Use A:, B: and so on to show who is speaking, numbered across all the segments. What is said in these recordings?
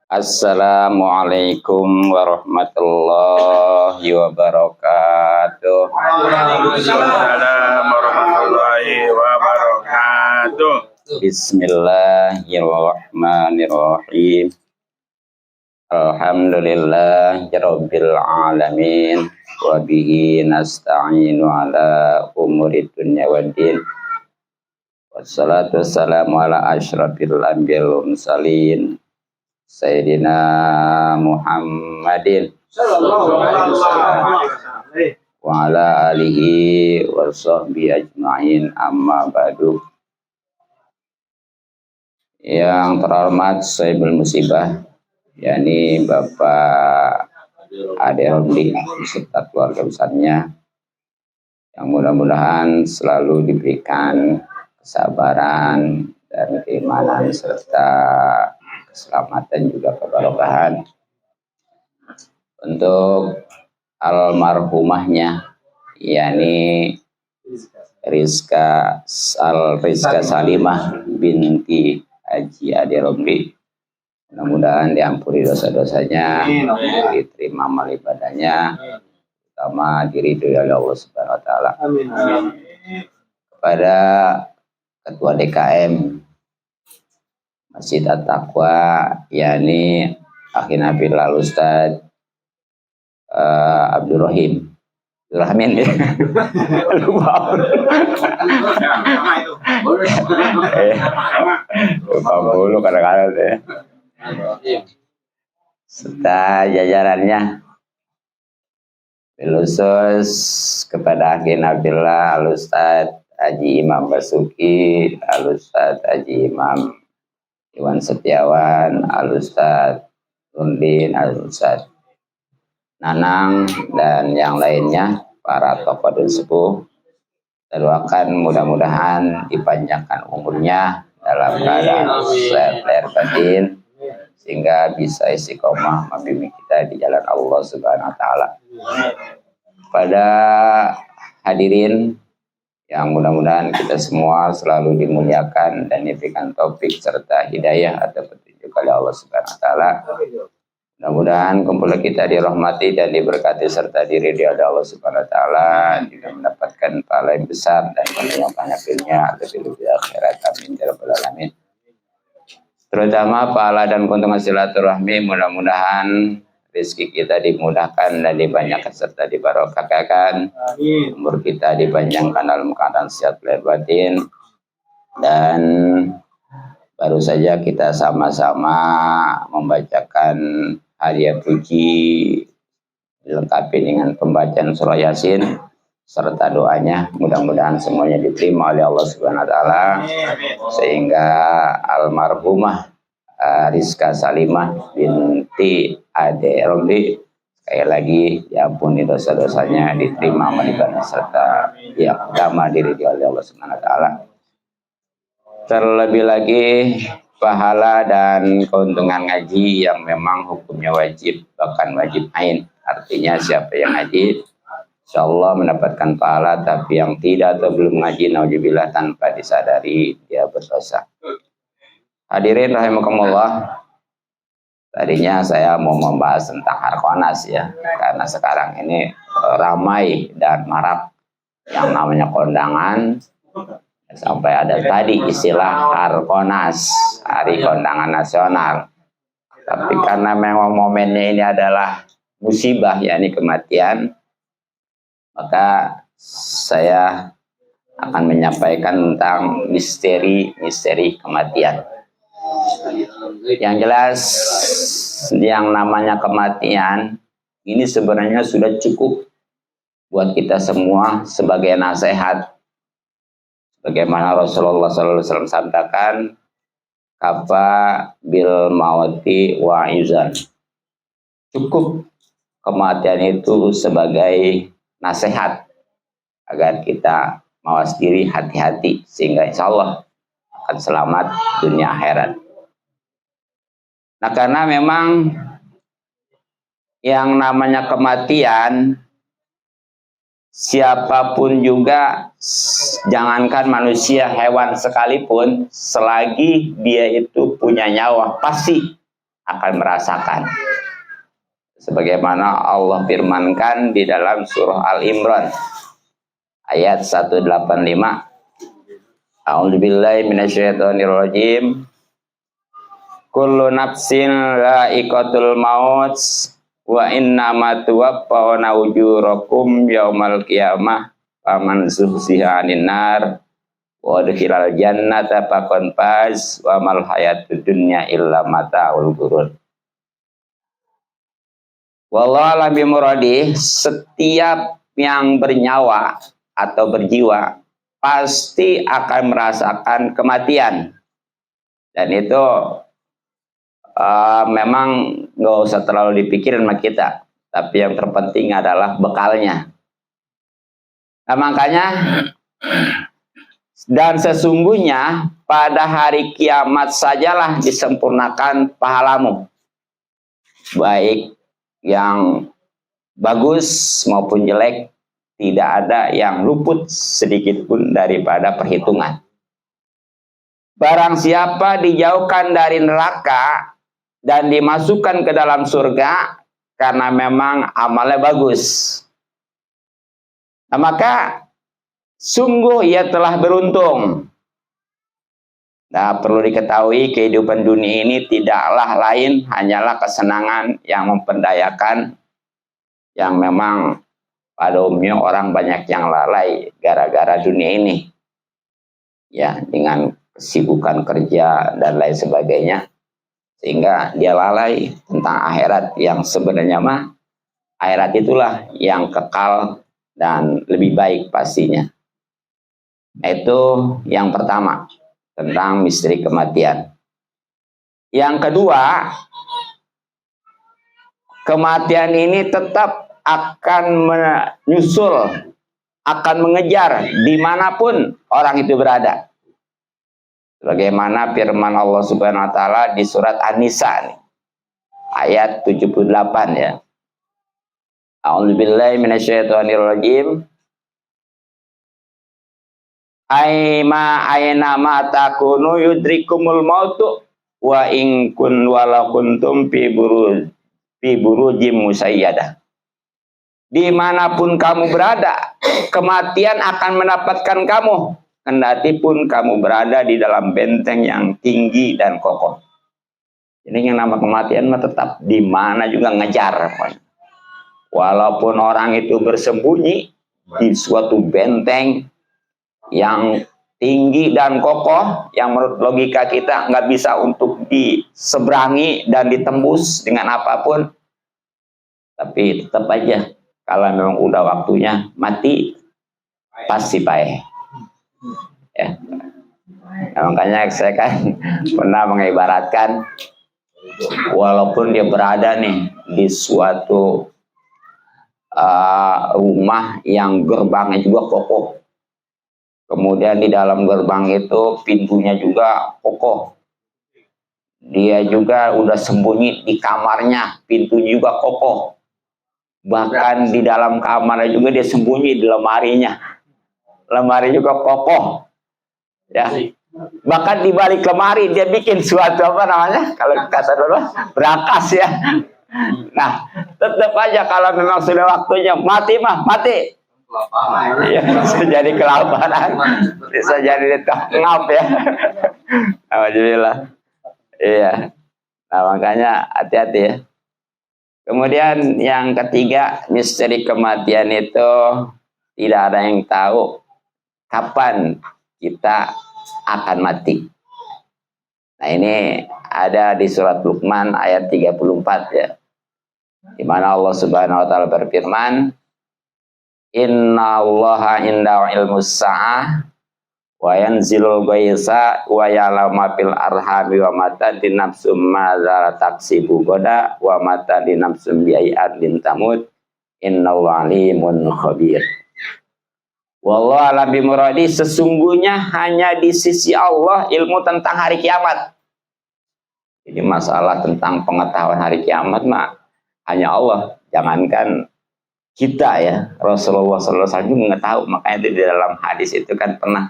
A: Assalamualaikum warahmatullahi wabarakatuh.
B: Waalaikumsalam warahmatullahi wabarakatuh.
A: Bismillahirrahmanirrahim. Alhamdulillahirabbil alamin wa bihi nasta'inu ala umuri dunya waddin. Wassalatu wassalamu ala asyrafil anbiya'i wal mursalin Sayyidina Muhammadin
B: Sallallahu alaihi wasallam.
A: wa ala alihi wa sahbihi ajma'in, amma ba'du. Yang terhormat Saibul Musibah, yakni Bapak Ade Romli beserta keluarga besarnya, yang mudah-mudahan selalu diberikan kesabaran dan keimanan serta keselamatan juga kebarokahan untuk almarhumahnya, yakni Rizka Salimah binti Haji Ade Romli. Mudah-mudahan diampuni dosa-dosanya, diterima amal ibadahnya, terutama diridhoi oleh Allah Subhanahu wa taala.
B: Amin.
A: Kepada Ketua DKM Masjid At-Taqwa, yakni Akhi Nabil Al-Ustaz Abdurrahim ya. Lupa dulu kadang-kadang ya. Serta jajarannya, khusus kepada Akhi Nabilah Al-Ustaz Haji Imam Basuki, Al-Ustaz Haji Imam Iwan Setiawan, Al-Ustaz Nurdin, Al-Ustaz Nanang, dan yang lainnya, para tokoh dan sepuh. Kita doakan mudah-mudahan dipanjangkan umurnya dalam keadaan sehat lahir batin, sehingga bisa istiqomah membimbing kita di jalan Allah Subhanahu wa taala. Pada hadirin yang mudah-mudahan kita semua selalu dimuliakan dan diberikan taufik serta hidayah atau petunjuk oleh Allah Subhanahu wa taala. Mudah-mudahan kumpul kita dirahmati dan diberkati serta diridhoi oleh Allah Subhanahu wa taala, juga mendapatkan pahala yang besar dan banyak ilmunya lebih akhirat. Amin ya rabbal alamin. Terutama pahala dan keuntungan silaturahmi, mudah-mudahan rezeki kita dimudahkan dan dibanyakan serta dibarokahkan. Umur kita dipanjangkan dalam keadaan sehat lahir batin. Dan baru saja kita sama-sama membacakan hadiah puji dilengkapi dengan pembacaan surah Yasin serta doanya. Mudah-mudahan semuanya diterima oleh Allah Subhanahu wa taala, sehingga almarhumah Rizka Salimah binti Ade Romli sekali lagi diampuni dosa-dosanya, diterima amal ibadah serta diakdama diridhoi oleh Allah Subhanahu wa taala. Terlebih lagi pahala dan keuntungan ngaji yang memang hukumnya wajib, bahkan wajib ain. Artinya siapa yang ngaji insyaallah mendapatkan pahala, tapi yang tidak atau belum ngaji, nauzubillah, tanpa disadari dia berdosa. Hadirin rahimakumullah, tadinya saya mau membahas tentang Harkonas ya, karena sekarang ini ramai dan marak yang namanya kondangan. Sampai ada tadi istilah Harkonas, Hari Kondangan Nasional. Tapi karena memang momennya ini adalah musibah, yakni kematian, maka saya akan menyampaikan tentang misteri kematian. Yang jelas, yang namanya kematian ini sebenarnya sudah cukup buat kita semua sebagai nasihat. Bagaimana Rasulullah SAW sabdakan, kafa bil mauti wa izan. Cukup kematian itu sebagai nasihat agar kita mawas diri, hati-hati, sehingga insya Allah akan selamat dunia akhirat. Nah, karena memang yang namanya kematian, siapapun juga, jangankan manusia, hewan sekalipun, selagi dia itu punya nyawa, pasti akan merasakan. Sebagaimana Allah firmankan di dalam surah Al-Imran ayat 185. A'udzubillahi minasyaitonirrajim. Kullu nafsin dha'iqatul maut wa innama tuwaffawna ujurakum yaumal qiyamah faman zuhziha 'anil nar wa udkhilal jannata faqad faz wa mal hayatud dunya illa mata'ul ghurur. Wallahu a'lam bimuradi, setiap yang bernyawa atau berjiwa pasti akan merasakan kematian. Dan itu memang nggak usah terlalu dipikirin sama kita. Tapi yang terpenting adalah bekalnya. Nah makanya, dan sesungguhnya pada hari kiamat sajalah disempurnakan pahalamu. Baik yang bagus maupun jelek, tidak ada yang luput sedikit pun daripada perhitungan. Barang siapa dijauhkan dari neraka dan dimasukkan ke dalam surga karena memang amalnya bagus, nah, maka sungguh ia telah beruntung. Nah, perlu diketahui kehidupan dunia ini tidaklah lain hanyalah kesenangan yang memperdayakan, yang memang pada umumnya orang banyak yang lalai gara-gara dunia ini. Ya, dengan kesibukan kerja dan lain sebagainya, sehingga dia lalai tentang akhirat yang sebenarnya mah akhirat itulah yang kekal dan lebih baik pastinya. Itu yang pertama, tentang misteri kematian. Yang kedua, kematian ini tetap akan menyusul, akan mengejar dimanapun orang itu berada. Bagaimana firman Allah Subhanahu wa taala di surat An-Nisa ayat 78 ya. A'udzubillahi minasyaitonirrajim. Aina ma takunu yudrikumul mautu wa in kun wala kuntum fi burujim musayyadah. Dimanapun kamu berada, kematian akan mendapatkan kamu, kendati pun kamu berada di dalam benteng yang tinggi dan kokoh. Jadi yang nama kematian mah tetap di mana juga ngejar. Walaupun orang itu bersembunyi di suatu benteng yang tinggi dan kokoh, yang menurut logika kita nggak bisa untuk diseberangi dan ditembus dengan apapun, tapi tetap aja kalau memang udah waktunya mati pasti payah. Ya. Nah, makanya saya kan pernah mengibaratkan, walaupun dia berada nih di suatu rumah yang gerbangnya juga kokoh, kemudian di dalam gerbang itu pintunya juga kokoh. Dia juga udah sembunyi di kamarnya, pintunya juga kokoh. Bahkan di dalam kamarnya juga dia sembunyi di lemarinya. Lemari juga kokoh. Ya. Bahkan di balik lemari dia bikin suatu apa namanya? Kalau kata dulu berakas ya. Nah, tetap aja kalau memang sudah waktunya mati mah mati. Ya, bisa jadi kelaparan, bisa jadi ngap ya. Alhamdulillah. Iya. Nah makanya hati-hati ya. Kemudian yang ketiga, misteri kematian itu tidak ada yang tahu kapan kita akan mati. Nah ini ada di surat Luqman ayat 34 ya. Di mana Allah Subhanahu wa taala berfirman, Inna allaha indahu ilmus sa'ah wa yanzilul ghaitsa wa ya'lamu ma fil arhami wa mata dinafsum madza taksibu goda wa mata dinafsum bi ardin tamut innallaha alimun khabir. Wallahu a'lam bimuradi, sesungguhnya hanya di sisi Allah ilmu tentang hari kiamat. Jadi masalah tentang pengetahuan hari kiamat mah hanya Allah, jangankan kita ya, Rasulullah SAW mengetahui. Makanya di dalam hadis itu kan pernah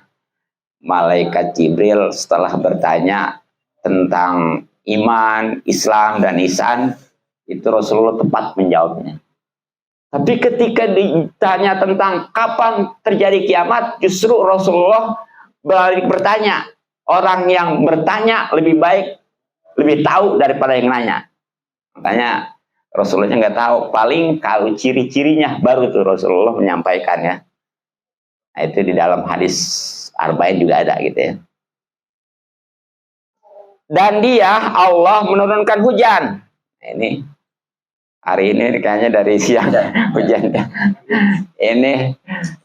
A: malaikat Jibril setelah bertanya tentang iman, Islam, dan ihsan, itu Rasulullah tepat menjawabnya. Tapi ketika ditanya tentang kapan terjadi kiamat, justru Rasulullah balik bertanya. Orang yang bertanya lebih baik, lebih tahu daripada yang nanya. Makanya Rasulullah nggak tahu. Paling kalau ciri-cirinya baru tuh Rasulullah menyampaikannya. Nah, itu di dalam hadis Arba'in juga ada gitu ya. Dan dia Allah menurunkan hujan. Nah, ini hari ini kayaknya dari siang hujan. Ini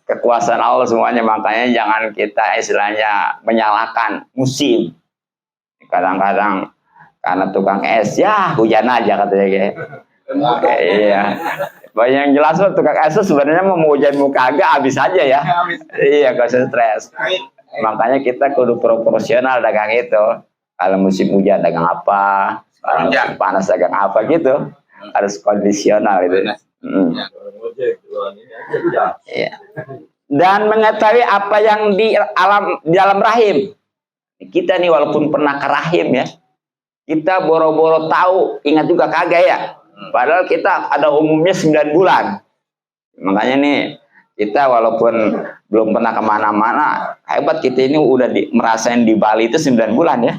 A: kekuasaan Allah semuanya, makanya jangan kita istilahnya menyalahkan musim. Kadang-kadang karena tukang es, ya hujan aja katanya kayak. Iya. Banyak yang jelas loh, tukang es sebenarnya mau hujan muka agak habis aja ya. Iya, gak usah stres. Makanya kita kudu proporsional dagang itu. Kalau musim hujan dagang apa, kalau musim panas dagang apa gitu. Harus kondisional itu. Iya. Dan mengetahui apa yang di dalam rahim. Kita nih walaupun pernah ke rahim ya, kita boro-boro tahu, ingat juga kagak ya. Padahal kita ada umumnya 9 bulan. Makanya nih kita walaupun belum pernah kemana-mana, hebat kita ini udah merasain di Bali itu 9 bulan ya.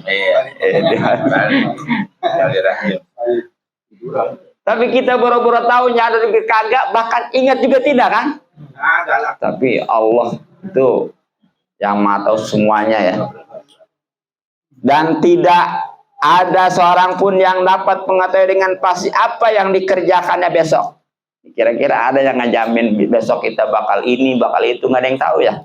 A: Tapi kita boro-boro tahu nyadar juga kagak, bahkan ingat juga tidak kan? Tapi Allah itu yang maha tahu semuanya ya. Dan tidak ada seorang pun yang dapat mengetahui dengan pasti apa yang dikerjakannya besok. Kira-kira ada yang ngajamin besok kita bakal ini, bakal itu, nggak ada yang tahu ya.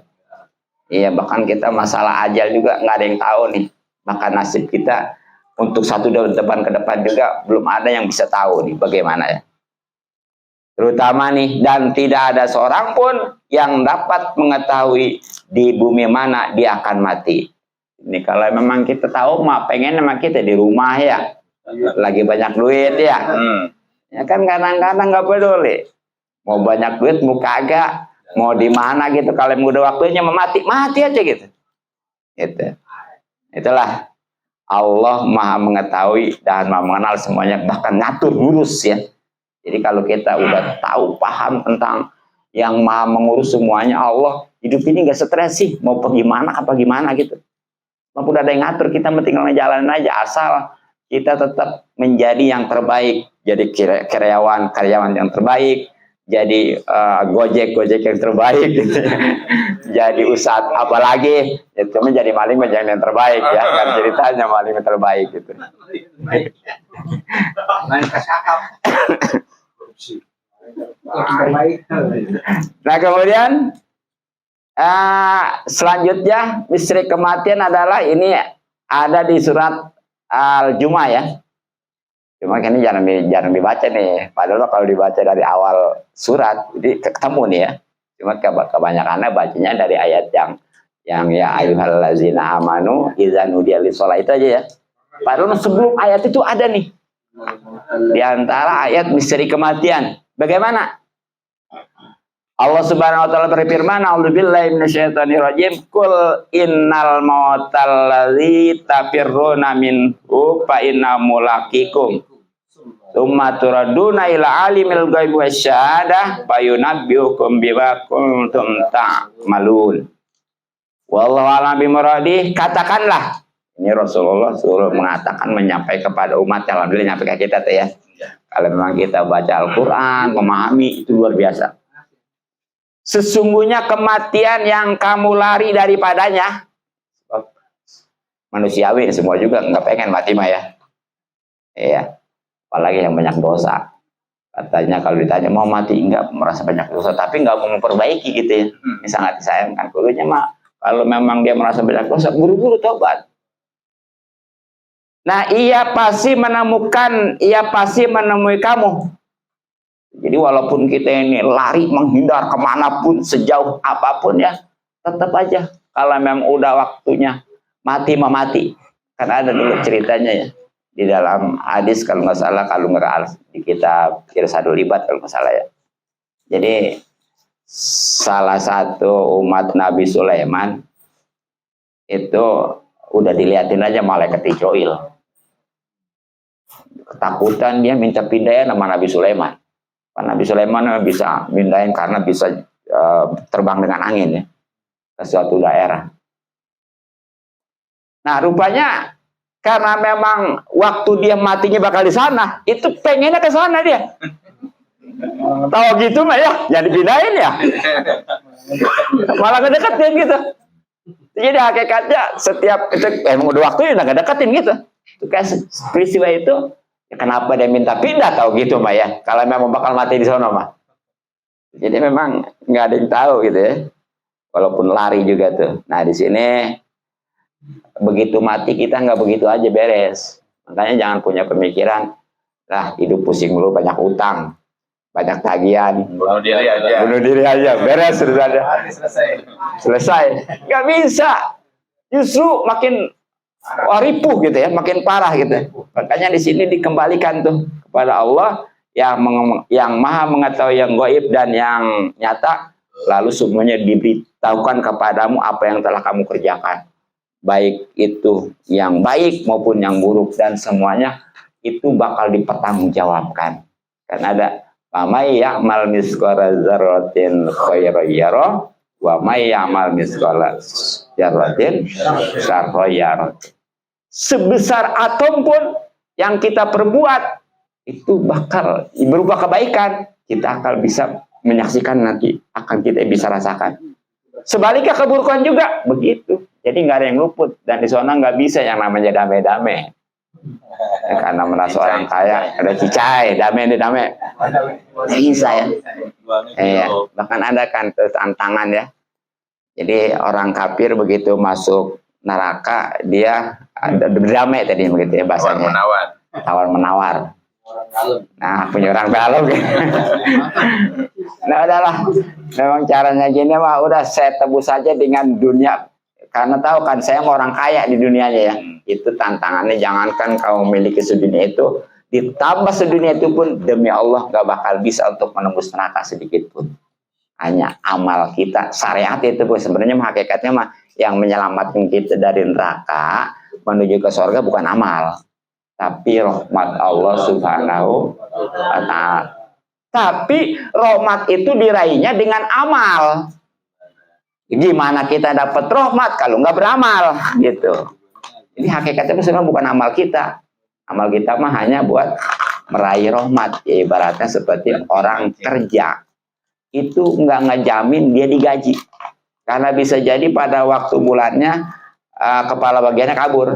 A: Iya, bahkan kita masalah ajal juga nggak ada yang tahu nih. Bahkan nasib kita untuk satu depan ke depan juga belum ada yang bisa tahu nih bagaimana ya. Terutama nih, dan tidak ada seorang pun yang dapat mengetahui di bumi mana dia akan mati. Ini kalau memang kita tahu, mah pengen memang kita di rumah ya, lagi banyak duit ya. Ya kan kadang-kadang nggak peduli, mau banyak duit, mau kagak, mau di mana gitu. Kalau udah waktunya mati, mati aja gitu. Gitu. Itulah Allah maha mengetahui dan maha mengenal semuanya, bahkan ngatur ngurus ya. Jadi kalau kita udah tahu paham tentang yang maha mengurus semuanya Allah, hidup ini nggak stres sih, mau pergi mana apa gimana gitu. Maupun ada yang ngatur, kita tinggal ngejalanin aja, asal kita tetap menjadi yang terbaik, jadi karyawan yang terbaik, jadi gojek yang terbaik gitu. Jadi ustadz apalagi itu menjadi maling yang terbaik ya, kan ceritanya maling yang terbaik gitu. Nah kemudian selanjutnya misteri kematian adalah ini ada di surat Al-Jumu'ah ya. Cuma ini jangan dibaca nih. Padahal kalau dibaca dari awal surat jadi ketemu nih ya. Cuma kebanyakannya bacanya dari ayat yang ya ayyuhallazina amanu idza nudiya lis-shalah itu aja ya. Padahal sebelum ayat itu ada nih. Di antara ayat misteri kematian. Bagaimana? Allah Subhanahu wa taala berfirman, "A'udzubillahi minasyaitonirrajim. Qul innal mautal ladzi tafirruna minhu fa inna mulaqikum. Tsumma turaduna ila alimil ghaibi wasyahadah fa yunabbiukum bima kuntum ta'malun." Wallahu a'lam bimuradi. Katakanlah, ini Rasulullah suruh mengatakan, menyampaikan kepada umat, alhamdulillah nyampe ke kita tuh ya. Kalau memang kita baca Al-Qur'an, memahami, itu luar biasa. Sesungguhnya kematian yang kamu lari daripadanya, manusiawi semua juga nggak pengen mati mah ya. Iya, apalagi yang banyak dosa. Katanya kalau ditanya mau mati, nggak merasa banyak dosa, tapi nggak mau memperbaiki gitu ya. Ini sangat disayangkan. Kudunya mah kalau memang dia merasa banyak dosa, buru-buru tobat. Nah, ia pasti menemui kamu. Jadi walaupun kita ini lari menghindar kemanapun, sejauh apapun ya, tetap aja kalau memang udah waktunya mati memati. Karena ada dulu ceritanya ya di dalam hadis kalau nggak salah, kalau nggak di kitab Irsadul Ibad kalau nggak salah ya. Jadi salah satu umat Nabi Sulaiman itu udah dilihatin aja malaikat Israil. ketakutan, dia minta pindahin sama Nabi Sulaiman. Nabi Sulaiman bisa pindahin karena bisa terbang dengan angin ya ke suatu daerah. Nah, rupanya karena memang waktu dia matinya bakal di sana, itu pengennya ke sana dia. Tahu gitu mah ya, jangan dipindahin ya. Malah ngedeketin gitu. Jadi hakikatnya setiap emang udah waktunya udah ngedeketin gitu. Itu kayak peristiwa itu, ya kenapa dia minta pindah tahu gitu mah ya. Kalau memang bakal mati di sana mah. Jadi memang nggak ada yang tahu gitu ya. Walaupun lari juga tuh. Nah di sini begitu mati kita nggak begitu aja beres. Makanya jangan punya pemikiran, lah hidup pusing dulu, banyak utang, banyak tagihan, bunuh diri aja, beres sudah ada. Selesai. Nggak bisa. Justru makin ripuh gitu ya, makin parah gitu. Makanya di sini dikembalikan tuh kepada Allah yang maha mengetahui yang gaib dan yang nyata, lalu semuanya diberitahukan kepadamu apa yang telah kamu kerjakan, baik itu yang baik maupun yang buruk, dan semuanya itu bakal dipertanggungjawabkan. Karena ada wa may ya'mal mithqala dzarratin khairan yarah wa may ya'mal mithqala dzarratin syarran yarah. Sebesar atom pun yang kita perbuat itu bakal berupa kebaikan, kita akan bisa menyaksikan, nanti akan kita bisa rasakan. Sebaliknya keburukan juga begitu. Jadi nggak ada yang luput, dan di sana nggak bisa yang namanya damai-damai. Karena merasa orang kaya ada cicai, damai. Nggak bisa ya. Bahkan ada kan tantangan ya. Jadi orang kafir begitu masuk neraka dia ada berdamai tadi begitu ya bahasanya. Tawar menawar. Nah, punya orang dalam gitu. Nah, udahlah. Memang caranya gini mah udah saya tebus saja dengan dunia. Karena tahu kan saya orang kaya di dunianya ya. Itu tantangannya, jangankan kamu memiliki sedunia itu, ditambah sedunia itu pun demi Allah gak bakal bisa untuk menembus neraka sedikit pun. Hanya amal kita, syariat itu pun sebenarnya hakikatnya mah yang menyelamatkan kita dari neraka menuju ke surga bukan amal, tapi rahmat Allah Subhanahu wa ta'ala. Tapi rahmat itu diraihnya dengan amal. Gimana kita dapat rahmat kalau nggak beramal gitu. Jadi hakikatnya sebenarnya bukan amal kita. Amal kita mah hanya buat meraih rahmat. Ya, ibaratnya seperti orang kerja. Itu nggak ngejamin dia digaji. Karena bisa jadi pada waktu bulannya kepala bagiannya kabur.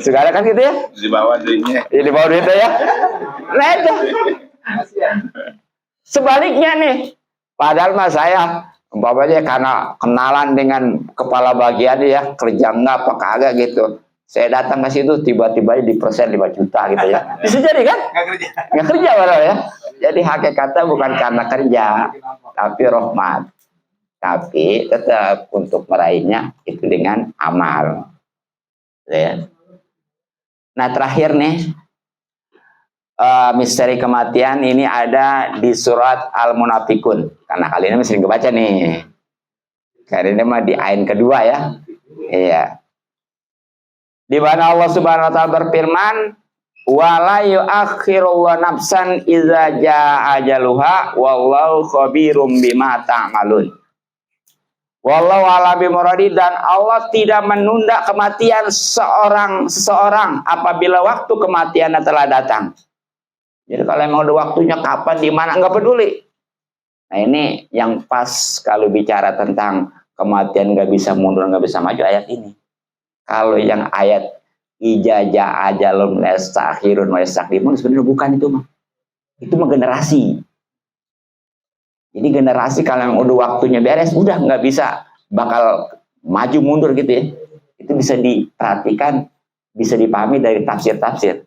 A: Sekarang kan gitu ya?
B: Di bawah duitnya.
A: Di bawah duitnya ya. Nah itu. Sebaliknya nih. Padahal mah saya umpamanya karena kenalan dengan kepala bagian ya, kerja nggak apa kagak gitu. Saya datang ke situ tiba-tiba di persen 5 juta gitu ya. Bisa jadi kan? Nggak kerja padahal ya. Jadi hakikatnya bukan karena kerja, tapi rahmat. Tapi tetap untuk meraihnya itu dengan amal. Ya. Nah terakhir nih, misteri kematian ini ada di surat Al-Munafikun. Karena kali ini sering kebaca nih. Kali ini mah di ayat kedua ya. Iya. Di mana Allah Subhanahu wa taala berfirman, "Wala yu'akhirullahu nafsan idza jaa ajaluha wallahu khabirum bima ta'malun." Wallahu a'lam bimuradi, dan Allah tidak menunda kematian seseorang apabila waktu kematiannya telah datang. Jadi kalau emang udah waktunya kapan, di mana, nggak peduli. Nah ini yang pas kalau bicara tentang kematian nggak bisa mundur, nggak bisa maju, ayat ini. Kalau yang ayat ijaja ajalum yastakhirun wa yastaqdimun sebenarnya bukan itu mah. Itu mah generasi. Jadi generasi kalau yang udah waktunya beres, udah nggak bisa bakal maju mundur gitu ya. Itu bisa diperhatikan, bisa dipahami dari tafsir-tafsir.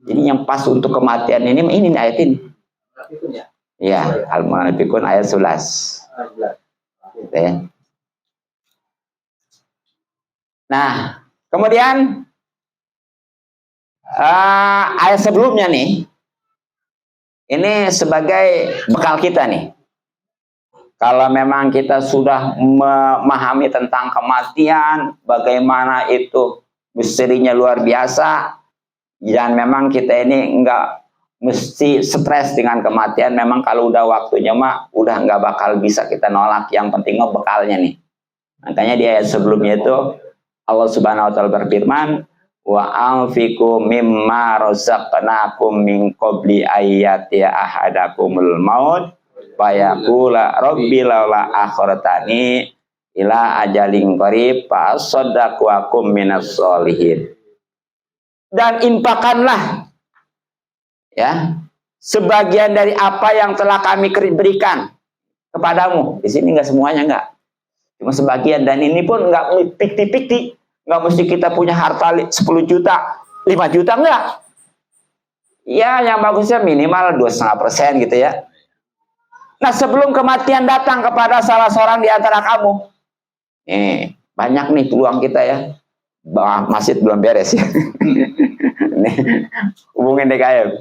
A: Jadi yang pas untuk kematian ini ayat ini. Ya, Al-Munafikun ayat 11. Gitu ya. Nah, kemudian ayat sebelumnya nih, ini sebagai bekal kita nih. Kalau memang kita sudah memahami tentang kematian, bagaimana itu misterinya luar biasa, Dan memang kita ini enggak mesti stres dengan kematian. Memang kalau udah waktunya mah udah nggak bakal bisa kita nolak. Yang penting mah bekalnya nih. Makanya di ayat sebelumnya itu Allah Subhanahu wa taala berfirman, wa anfiqu mimma razaqnakum min qabli ayati ahadakumul maut fayaqula rabbi laula akhartani ila ajalin qarib fa asaddaqu akum minas solihin. Dan infakkanlah ya sebagian dari apa yang telah kami berikan kepadamu. Di sini enggak semuanya, enggak, cuma sebagian. Dan ini pun enggak pikti-pikti, enggak mesti kita punya harta 10 juta 5 juta, enggak ya, yang bagusnya minimal 2,5% gitu ya. Nah, sebelum kematian datang kepada salah seorang di antara kamu, nih banyak nih peluang kita ya. Masjid belum beres ya. Nih, hubungin DKM.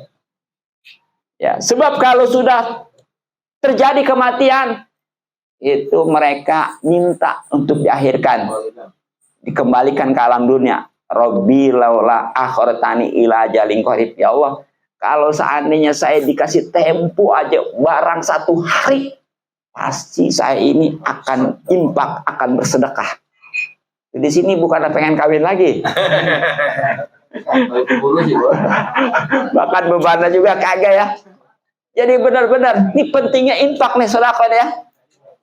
A: Ya, sebab kalau sudah terjadi kematian, itu mereka minta untuk diakhirkan, dikembalikan ke alam dunia. Robbi laula akhartani ila ajalin qarib. Ya Allah, kalau seandainya saya dikasih tempo aja barang 1 hari, pasti saya ini akan infak, akan bersedekah. Di sini bukan pengen kawin lagi. Bahkan bebannya juga kagak ya. Jadi benar-benar ini pentingnya infak nih sedekah ya.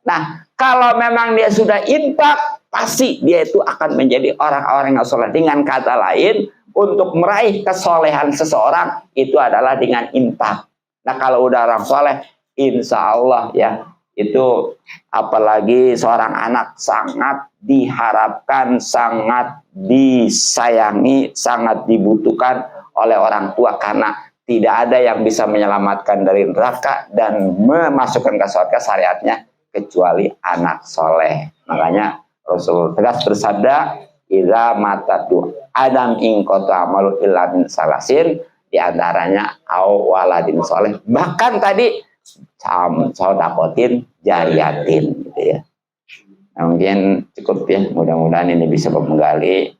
A: Nah, kalau memang dia sudah infak, pasti dia itu akan menjadi orang-orang yang soleh. Dengan kata lain, untuk meraih kesolehan seseorang itu adalah dengan infak. Nah, kalau udah orang soleh, insya Allah ya, itu apalagi seorang anak sangat diharapkan, sangat disayangi, sangat dibutuhkan oleh orang tua, karena tidak ada yang bisa menyelamatkan dari neraka dan memasukkan ke surga syariatnya kecuali anak soleh. Makanya Rasul tegas bersabda, "Idza matatu adam in qata amalu illa min salasin", di antaranya au waladin soleh. Bahkan tadi sodakotin jariyatin gitu ya. Nah, mungkin cukup ya, mudah-mudahan ini bisa membekali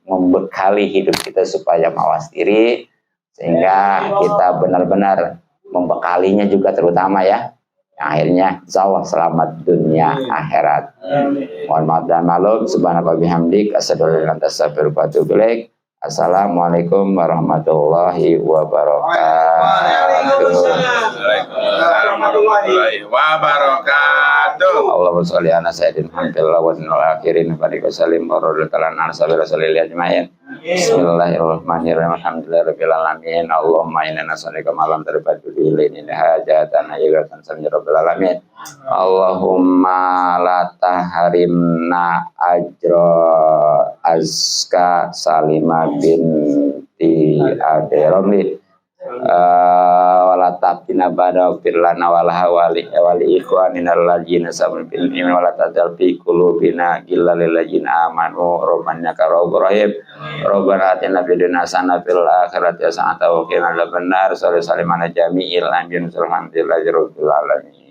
A: hidup kita supaya mawas diri, sehingga kita benar-benar membekalinya juga, terutama ya yang akhirnya insya Allah selamat dunia akhirat. Mohon maaf dan maklum. Subhanallah bihamdik, asyhadu an la ilaha illa anta astaghfiruka wa atubu ilaik. Assalamualaikum warahmatullahi wabarakatuh.
B: Warahmatullahi wabarakatuh.
A: Allahumma sholli ala sayyidina Muhammadin wa sallallahu akhirin wa sallim wa radhiyallahu anhu sallallahu ajma'in. Bismillahirrahmanirrahim. Alhamdulillahirabbil alamin. Allahumma inna nas'aluka ma lam tarfa'u ilaina hajatan ayyatan samir rabbil alamin. Allahumma la tahrimna ajra azka Salimah binti Adiromli wala tabtina bada firlana wali ikhwanina alladzina sabun bil iman wala tadzal fi qulubina illa lil ladzina amanu rabbana karobur rahim rabbana atina fid dunya hasanah fil akhirati hasanah wa qina adzabannar sallallahu salimana jami'il anbiya'i rabbil alamin.